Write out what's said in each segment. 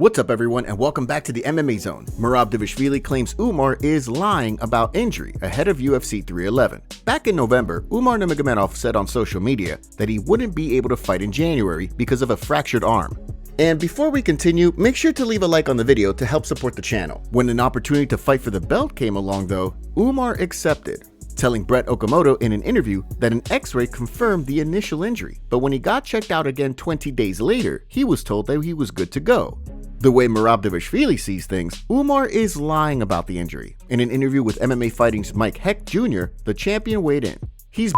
What's up, everyone, and welcome back to the MMA Zone. Merab Dvalishvili claims Umar is lying about injury ahead of UFC 311. Back in November, Umar Nurmagomedov said on social media that he wouldn't be able to fight in January because of a fractured arm. And before we continue, make sure to leave a like on the video to help support the channel. When an opportunity to fight for the belt came along though, Umar accepted, telling Brett Okamoto in an interview that an x-ray confirmed the initial injury, but when he got checked out again 20 days later, he was told that he was good to go. The way Merab Dvalishvili sees things, Umar is lying about the injury. In an interview with MMA Fighting's Mike Heck Jr., the champion weighed in. He's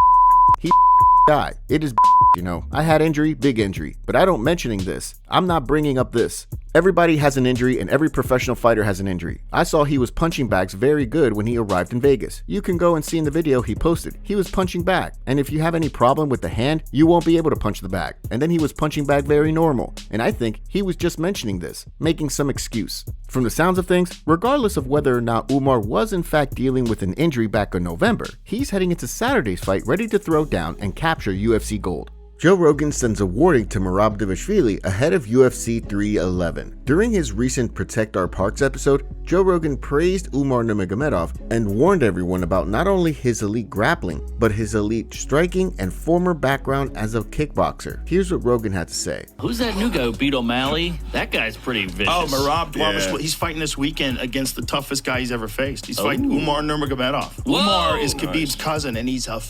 guy. It is you know, I had injury, big injury, but I don't mentioning this. I'm not bringing up this. Everybody has an injury and every professional fighter has an injury. I saw he was punching bags very good when he arrived in Vegas. You can go and see in the video he posted. He was punching bag. And if you have any problem with the hand, you won't be able to punch the bag. And then he was punching bag very normal. And I think he was just mentioning this, making some excuse. From the sounds of things, regardless of whether or not Umar was in fact dealing with an injury back in November, he's heading into Saturday's fight ready to throw down and capture UFC gold. Joe Rogan sends a warning to Merab Dvalishvili ahead of UFC 311. During his recent Protect Our Parks episode, Joe Rogan praised Umar Nurmagomedov and warned everyone about not only his elite grappling, but his elite striking and former background as a kickboxer. Here's what Rogan had to say. Who's that new guy who beat O'Malley? That guy's pretty vicious. Oh, Merab Dvalishvili. He's fighting this weekend against the toughest guy he's ever faced. He's fighting Umar Nurmagomedov. Whoa. Umar is Khabib's cousin, and he's a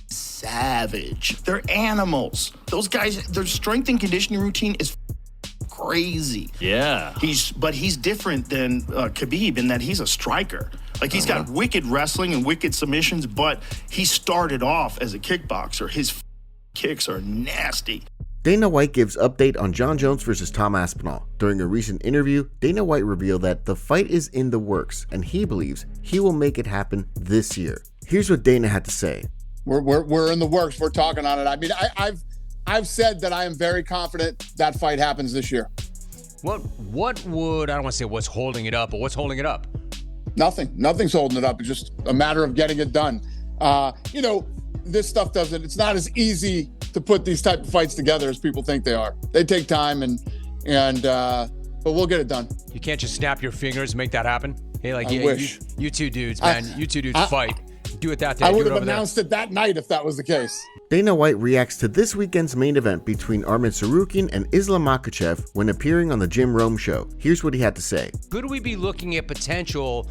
savage. They're animals. Those guys, their strength and conditioning routine is crazy. Yeah. But he's different than Khabib in that he's a striker. Like, he's got wicked wrestling and wicked submissions, but he started off as a kickboxer. His kicks are nasty. Dana White gives update on Jon Jones versus Tom Aspinall. During a recent interview, Dana White revealed that the fight is in the works and he believes he will make it happen this year. Here's what Dana had to say. We're in the works. We're talking on it. I mean, I've said that I am very confident that fight happens this year. What would, I don't want to say what's holding it up, but what's holding it up? Nothing's holding it up. It's just a matter of getting it done. You know, this stuff it's not as easy to put these type of fights together as people think they are. They take time but we'll get it done. You can't just snap your fingers and make that happen. Hey, like I wish. You two dudes, man. You two dudes fight. Do it that day. I would have announced it that night if that was the case. Dana White reacts to this weekend's main event between Arman Tsarukyan and Islam Makhachev when appearing on the Jim Rome show. Here's what he had to say. Could we be looking at potential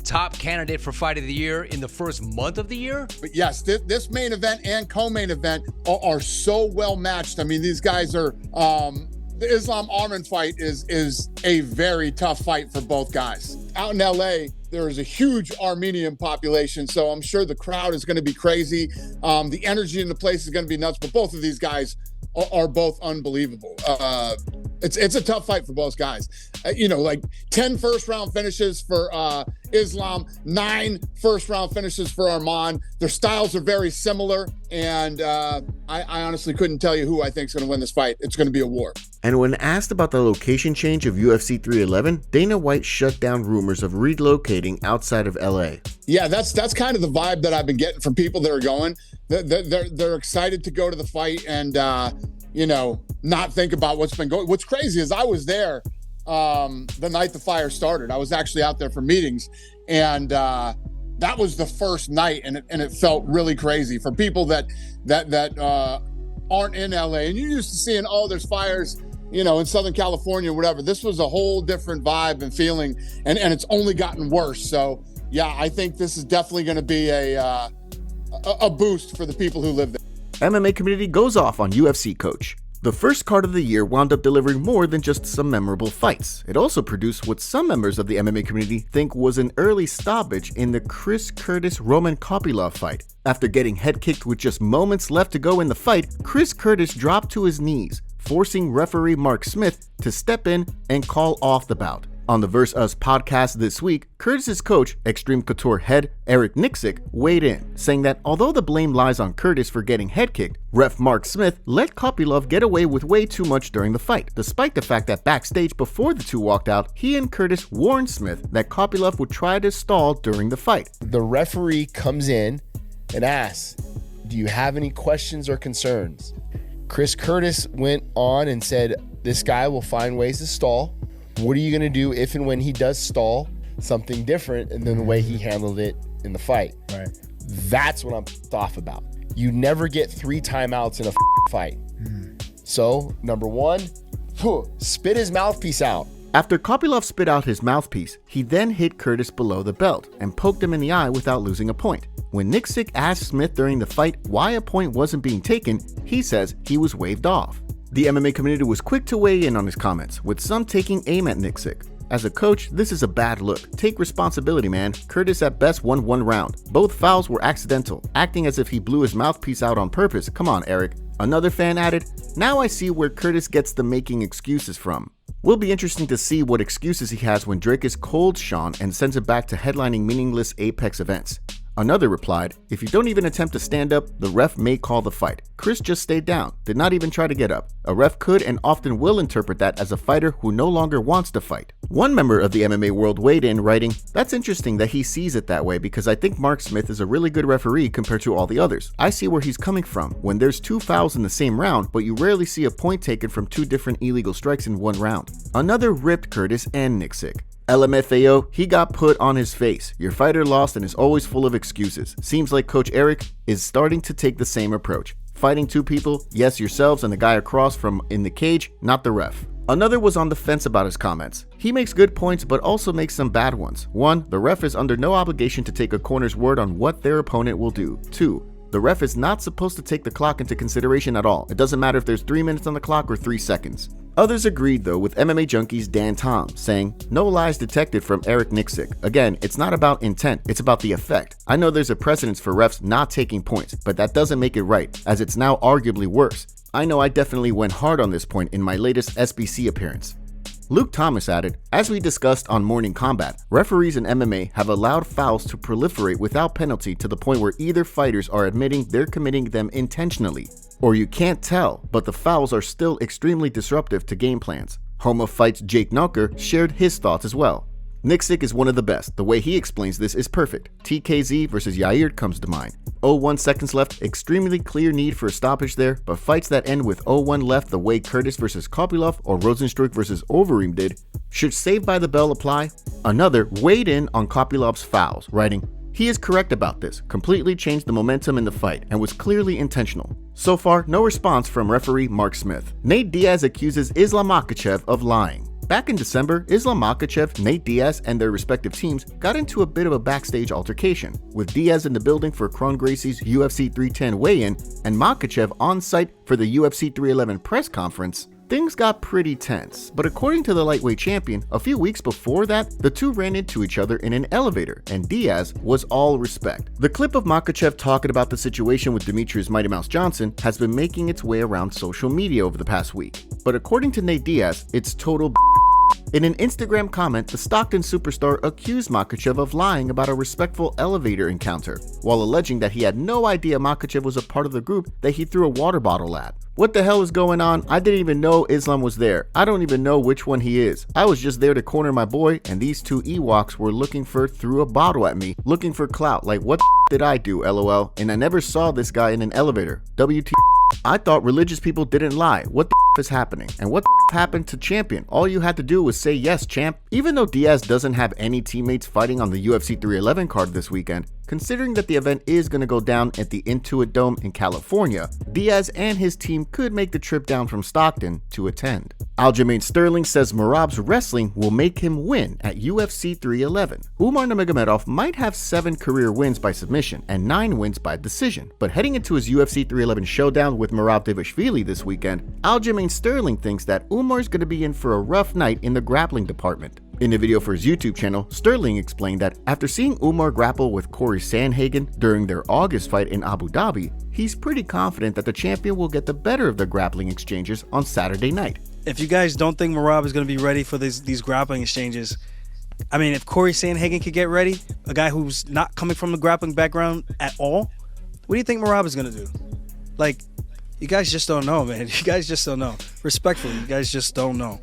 top candidate for fight of the year in the first month of the year? But yes, this main event and co-main event are so well matched. I mean, these guys are the Islam Arman fight is a very tough fight for both guys. Out in LA, there is a huge Armenian population, so I'm sure the crowd is going to be crazy. The energy in the place is going to be nuts, but both of these guys are both unbelievable. It's a tough fight for both guys. Like 10 first-round finishes for Islam, 9 first-round finishes for Arman. Their styles are very similar, and I honestly couldn't tell you who I think is going to win this fight. It's going to be a war. And when asked about the location change of UFC 311, Dana White shut down rumors of relocating outside of LA. Yeah, that's kind of the vibe that I've been getting from people that are going. They're excited to go to the fight and not think about what's been going. What's crazy is I was there the night the fire started. I was actually out there for meetings, and that was the first night, and it felt really crazy for people that aren't in LA. And you're used to seeing, there's fires, in Southern California or whatever. This was a whole different vibe and feeling, and it's only gotten worse. So yeah, I think this is definitely going to be a boost for the people who live there. MMA community goes off on UFC coach. The first card of the year wound up delivering more than just some memorable fights. It also produced what some members of the MMA community think was an early stoppage in the Chris Curtis-Roman Kopylov fight. After getting head kicked with just moments left to go in the fight, Chris Curtis dropped to his knees, forcing referee Mark Smith to step in and call off the bout. On the Verse Us podcast this week, Curtis's coach, Extreme Couture head Eric Nixick, weighed in, saying that although the blame lies on Curtis for getting head kicked, ref Mark Smith let Kopylov get away with way too much during the fight, despite the fact that backstage before the two walked out, he and Curtis warned Smith that Kopylov would try to stall during the fight. The referee comes in and asks, "Do you have any questions or concerns?" Chris Curtis went on and said, this guy will find ways to stall. What are you going to do if and when he does stall something different than the way he handled it in the fight? Right. That's what I'm off about. You never get 3 timeouts in a fight. So, number 1, spit his mouthpiece out. After Kopylov spit out his mouthpiece, he then hit Curtis below the belt and poked him in the eye without losing a point. When Nixick asked Smith during the fight why a point wasn't being taken, he says he was waved off. The MMA community was quick to weigh in on his comments, with some taking aim at Nixick. As a coach, this is a bad look. Take responsibility, man. Curtis at best won 1 round. Both fouls were accidental, acting as if he blew his mouthpiece out on purpose. Come on, Eric. Another fan added, now I see where Curtis gets the making excuses from. Will be interesting to see what excuses he has when Drake is cold Sean and sends it back to headlining meaningless Apex events. Another replied, if you don't even attempt to stand up, the ref may call the fight. Chris just stayed down, did not even try to get up. A ref could and often will interpret that as a fighter who no longer wants to fight. One member of the MMA world weighed in, writing, that's interesting that he sees it that way because I think Mark Smith is a really good referee compared to all the others. I see where he's coming from. When there's 2 fouls in the same round, but you rarely see a point taken from 2 different illegal strikes in 1 round. Another ripped Curtis and Nixick. LMFAO, he got put on his face. Your fighter lost and is always full of excuses. Seems like Coach Eric is starting to take the same approach. Fighting 2 people, yes, yourselves and the guy across from in the cage, not the ref. Another was on the fence about his comments. He makes good points but also makes some bad ones. 1, the ref is under no obligation to take a corner's word on what their opponent will do. 2, the ref is not supposed to take the clock into consideration at all. It doesn't matter if there's 3 minutes on the clock or 3 seconds. Others agreed though with MMA Junkie's Dan Tom, saying, no lies detected from Eric Nixick. Again, it's not about intent, it's about the effect. I know there's a precedence for refs not taking points, but that doesn't make it right, as it's now arguably worse. I know I definitely went hard on this point in my latest SBC appearance. Luke Thomas added, as we discussed on Morning Combat, referees in MMA have allowed fouls to proliferate without penalty to the point where either fighters are admitting they're committing them intentionally, or you can't tell, but the fouls are still extremely disruptive to game plans. Home of Fight's Jake Knocker shared his thoughts as well. Nixick is one of the best. The way he explains this is perfect. TKZ versus Yair comes to mind. 0-1 seconds left, extremely clear need for a stoppage there, but fights that end with 0-1 left the way Curtis versus Kopylov or Rosenstruck versus Overeem did, should Saved by the Bell apply? Another weighed in on Kopylov's fouls, writing, he is correct about this, completely changed the momentum in the fight, and was clearly intentional. So far, no response from referee Mark Smith. Nate Diaz accuses Islam Makhachev of lying. Back in December, Islam Makhachev, Nate Diaz, and their respective teams got into a bit of a backstage altercation, with Diaz in the building for Kron Gracie's UFC 310 weigh-in and Makhachev on site for the UFC 311 press conference. Things got pretty tense, but according to the lightweight champion, a few weeks before that, the two ran into each other in an elevator, and Diaz was all respect. The clip of Makhachev talking about the situation with Demetrius Mighty Mouse Johnson has been making its way around social media over the past week, but according to Nate Diaz, it's total In an Instagram comment, the Stockton superstar accused Makhachev of lying about a respectful elevator encounter, while alleging that he had no idea Makhachev was a part of the group that he threw a water bottle at. What the hell is going on? I didn't even know Islam was there. I don't even know which one he is. I was just there to corner my boy, and these 2 Ewoks were threw a bottle at me, looking for clout. Like, what the did I do, lol? And I never saw this guy in an elevator. WT. I thought religious people didn't lie. What the is happening? And what the happened to Champion? All you had to do was say yes, champ. Even though Diaz doesn't have any teammates fighting on the UFC 311 card this weekend, considering that the event is going to go down at the Intuit Dome in California, Diaz and his team could make the trip down from Stockton to attend. Aljamain Sterling says Merab's wrestling will make him win at UFC 311. Umar Nurmagomedov might have 7 career wins by submission and 9 wins by decision, but heading into his UFC 311 showdown with Merab Dvalishvili this weekend, Aljamain Sterling thinks that Umar's going to be in for a rough night in the grappling department. In a video for his YouTube channel, Sterling explained that after seeing Umar grapple with Corey Sandhagen during their August fight in Abu Dhabi, he's pretty confident that the champion will get the better of their grappling exchanges on Saturday night. If you guys don't think Merab is going to be ready for these grappling exchanges, I mean, if Corey Sandhagen could get ready, a guy who's not coming from the grappling background at all, what do you think Merab is going to do? Like, you guys just don't know, man. You guys just don't know. Respectfully, you guys just don't know.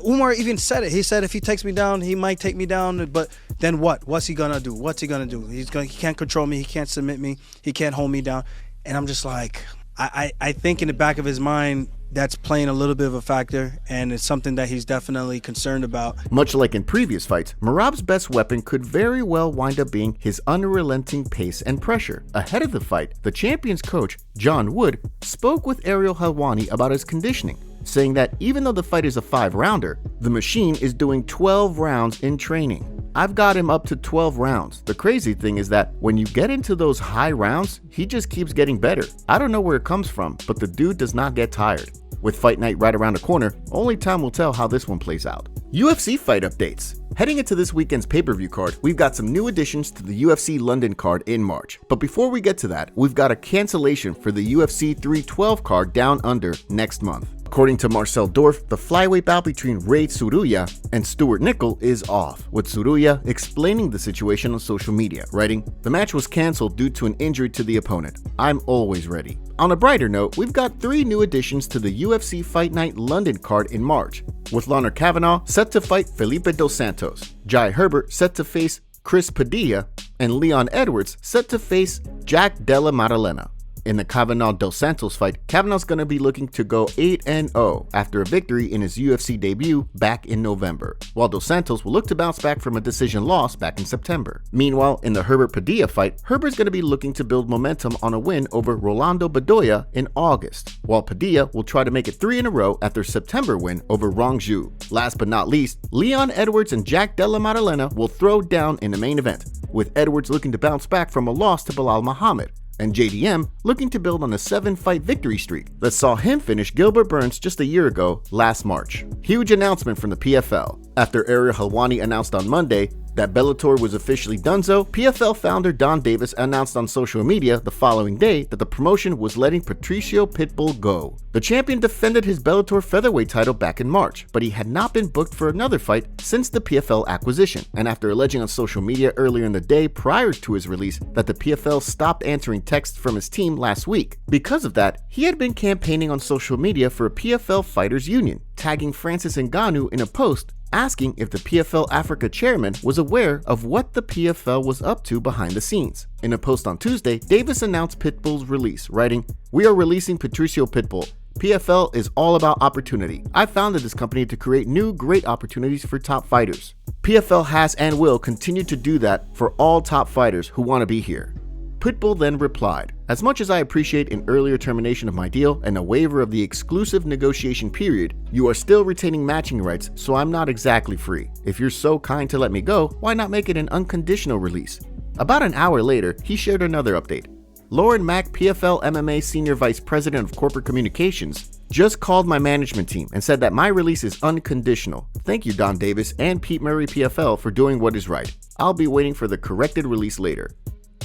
Umar even said it. He said if he takes me down, he might take me down, but then what? What's he gonna do? What's he gonna do? He can't control me. He can't submit me. He can't hold me down. And I'm just like, I think in the back of his mind, that's playing a little bit of a factor, and it's something that he's definitely concerned about. Much like in previous fights, Merab's best weapon could very well wind up being his unrelenting pace and pressure. Ahead of the fight, the champion's coach, John Wood, spoke with Ariel Helwani about his conditioning, saying that even though the fight is a 5-rounder, the machine is doing 12 rounds in training. I've got him up to 12 rounds. The crazy thing is that when you get into those high rounds, he just keeps getting better. I don't know where it comes from, but the dude does not get tired. With fight night right around the corner, only time will tell how this one plays out. UFC fight updates. Heading into this weekend's pay-per-view card, we've got some new additions to the UFC London card in March. But before we get to that, we've got a cancellation for the UFC 312 card down under next month. According to Marcel Dorf, the flyweight bout between Ray Tsuruya and Stuart Nickel is off, with Tsuruya explaining the situation on social media, writing, "The match was cancelled due to an injury to the opponent. I'm always ready." On a brighter note, we've got 3 new additions to the UFC Fight Night London card in March, with Lorna Kavanaugh set to fight Felipe Dos Santos, Jai Herbert set to face Chris Padilla, and Leon Edwards set to face Jack Della Maddalena. In the Kavanaugh-Dos Santos fight, Kavanaugh's going to be looking to go 8-0 after a victory in his UFC debut back in November, while Dos Santos will look to bounce back from a decision loss back in September. Meanwhile, in the Herbert-Padilla fight, Herbert's going to be looking to build momentum on a win over Rolando Bedoya in August, while Padilla will try to make it 3 in a row after a September win over Rong Zhu. Last but not least, Leon Edwards and Jack Della Maddalena will throw down in the main event, with Edwards looking to bounce back from a loss to Bilal Muhammad, and JDM looking to build on a 7-fight victory streak that saw him finish Gilbert Burns just a year ago last March. Huge announcement from the PFL. After Ariel Helwani announced on Monday that Bellator was officially donezo, PFL founder Don Davis announced on social media the following day that the promotion was letting Patricio Pitbull go. The champion defended his Bellator featherweight title back in March, but he had not been booked for another fight since the PFL acquisition, and after alleging on social media earlier in the day prior to his release that the PFL stopped answering texts from his team last week. Because of that, he had been campaigning on social media for a PFL Fighters Union, tagging Francis Ngannou in a post asking if the PFL Africa chairman was aware of what the PFL was up to behind the scenes. In a post on Tuesday, Davis announced Pitbull's release, writing, "We are releasing Patricio Pitbull. PFL is all about opportunity. I founded this company to create new great opportunities for top fighters. PFL has and will continue to do that for all top fighters who want to be here." Pitbull then replied, "As much as I appreciate an earlier termination of my deal and a waiver of the exclusive negotiation period, you are still retaining matching rights, so I'm not exactly free. If you're so kind to let me go, why not make it an unconditional release?" About an hour later, he shared another update. Lauren Mack, PFL MMA Senior Vice President of Corporate Communications, just called my management team and said that my release is unconditional. Thank you, Don Davis and Pete Murray PFL, for doing what is right. I'll be waiting for the corrected release later.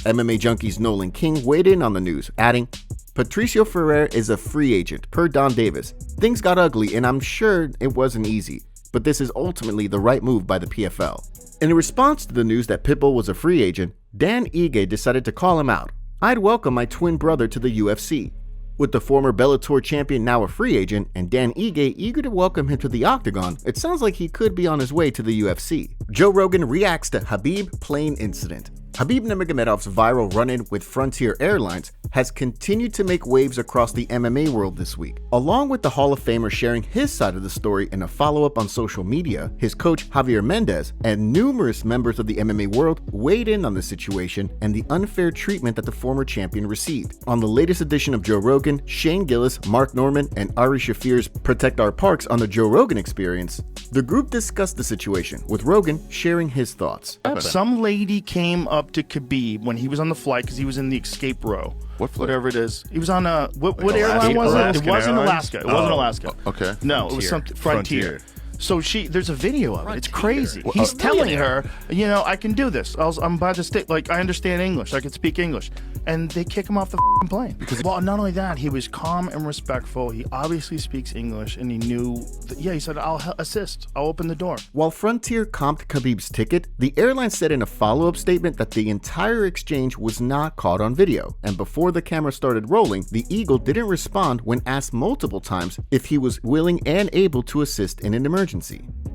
MMA Junkie's Nolan King weighed in on the news, adding, "Patricio Ferrer is a free agent, per Don Davis. Things got ugly and I'm sure it wasn't easy, but this is ultimately the right move by the PFL." In response to the news that Pitbull was a free agent, Dan Ige decided to call him out. "I'd welcome my twin brother to the UFC." With the former Bellator champion now a free agent and Dan Ige eager to welcome him to the octagon, it sounds like he could be on his way to the UFC. Joe Rogan reacts to Khabib plane incident. Khabib Nurmagomedov's viral run-in with Frontier Airlines has continued to make waves across the MMA world this week. Along with the Hall of Famer sharing his side of the story in a follow-up on social media, his coach Javier Mendez and numerous members of the MMA world weighed in on the situation and the unfair treatment that the former champion received. On the latest edition of Joe Rogan, Shane Gillis, Mark Norman, and Ari Shafir's Protect Our Parks on the Joe Rogan Experience, the group discussed the situation, with Rogan sharing his thoughts. Some lady came up to Khabib when he was on the flight because he was in the escape row. What flight? Whatever it is. He was on a what Like airline was it? It Alaskan wasn't Airlines? Alaska. It wasn't Alaska. Okay. No, it was something Frontier. So there's a video of it. It's crazy. Well, He's telling her, I can do this. I'm about to stay. Like, I understand English. I can speak English. And they kick him off the plane. Well, not only that, he was calm and respectful. He obviously speaks English, and he knew. He said, "I'll assist. I'll open the door." While Frontier comped Khabib's ticket, the airline said in a follow-up statement that the entire exchange was not caught on video. And before the camera started rolling, the Eagle didn't respond when asked multiple times if he was willing and able to assist in an emergency.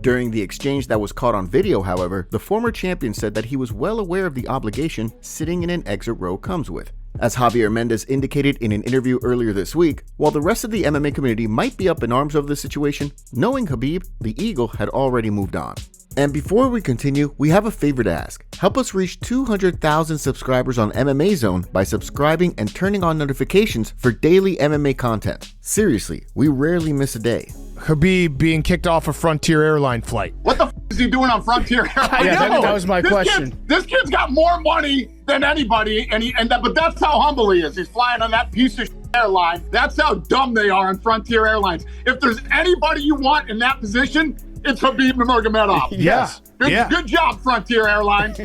During the exchange that was caught on video, however, the former champion said that he was well aware of the obligation sitting in an exit row comes with. As Javier Mendez indicated in an interview earlier this week, while the rest of the MMA community might be up in arms over the situation, knowing Khabib, the Eagle had already moved on. And before we continue, we have a favor to ask. Help us reach 200,000 subscribers on MMA Zone by subscribing and turning on notifications for daily MMA content. Seriously, we rarely miss a day. Khabib being kicked off a Frontier Airline flight. What the is he doing on Frontier Airlines? Yeah, that was my question. This kid's got more money than anybody, but that's how humble he is. He's flying on that piece of airline. That's how dumb they are on Frontier Airlines. If there's anybody you want in that position, it's Khabib Nurmagomedov. Yes. Good job, Frontier Airlines.